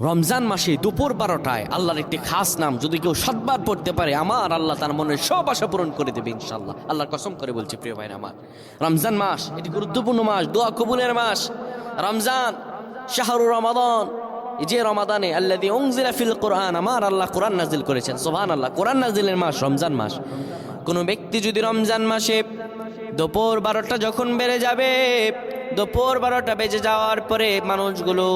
রমজান মাসে দুপুর 12টায় আল্লাহর একটি খাস নাম যদি কেউ 7 বার পড়তে পারে, আমার আল্লাহ তার মনের সব আশা পূরণ করে দেবে ইনশাআল্লাহ। আল্লাহর কসম করে বলছি প্রিয় ভাইরা আমার, রমজান মাস এটি গুরুত্বপূর্ণ মাস, দোয়া কবুলের মাস। রমজান শাহরুর রমাদান, এই যে রমাদানে আল্লাযী উনজিলা ফিল কোরআন, আমার আল্লাহ কোরআন নাজিল করেছেন। সুবহানাল্লাহ, কোরআন নাজিলের মাস রমজান মাস। কোনো ব্যক্তি যদি রমজান মাসে দুপুর 12টা যখন বেড়ে যাবে, দুপুর 12টা বেজে যাওয়ার পরে মানুষগুলো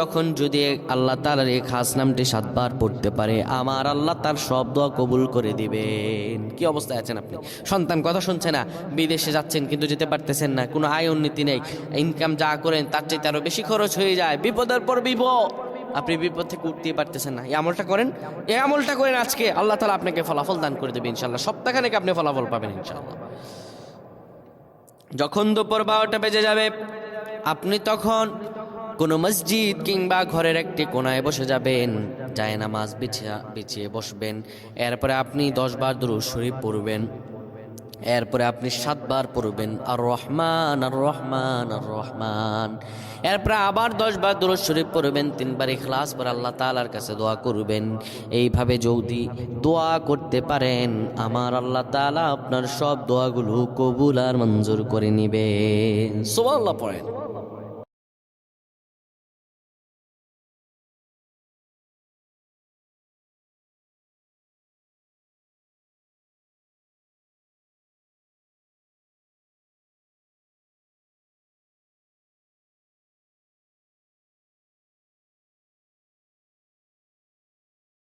তখন যদি আল্লাহ তাআলার এই খাস নামটি 7 বার পড়তে পারে, আমার আল্লাহ তার সব দোয়া কবুল করে দিবেন। কি অবস্থায় আছেন আপনি? সন্তান কথা শুনছে না, বিদেশে যাচ্ছেন কিন্তু যেতে পারতেছেন না, কোনো আয় উন্নতি নেই, ইনকাম যা করেন তার চাইতে আরো বেশি খরচ হয়ে যায়, বিপদের পর বিপদ, আপনি বিপদ থেকে উঠতেই পারতেছেন না। এই আমলটা করেন, এই আমলটা করেন, আজকে আল্লাহ তাআলা আপনাকে ফলাফল দান করে দেবে ইনশাআল্লাহ। সপ্তাহখানেক আপনি ফলাফল পাবেন ইনশাআল্লাহ। যখন দুপুর 12টা বেজে যাবে, আপনি তখন কোনো মসজিদ কিংবা ঘরের একটি কোনায় বসে যাবেন, যায় নামাজ বিছিয়ে বসবেন। এরপরে আপনি 10 বার দুরূদ শরীফ পড়বেন। এরপরে আপনি 7 বার পড়বেন আর রহমান আর রহমান আর রহমান। এরপরে আবার 10 বার দুরূদ শরীফ পড়বেন, 3 বার ইখলাস পড়ে আল্লাহ তাআলার কাছে দোয়া করবেন। এইভাবে যদি দোয়া করতে পারেন, আমার আল্লাহ তাআলা আপনার সব দোয়াগুলো কবুল আর মঞ্জুর করে নেবেন। সুবহানাল্লাহ পড়েন।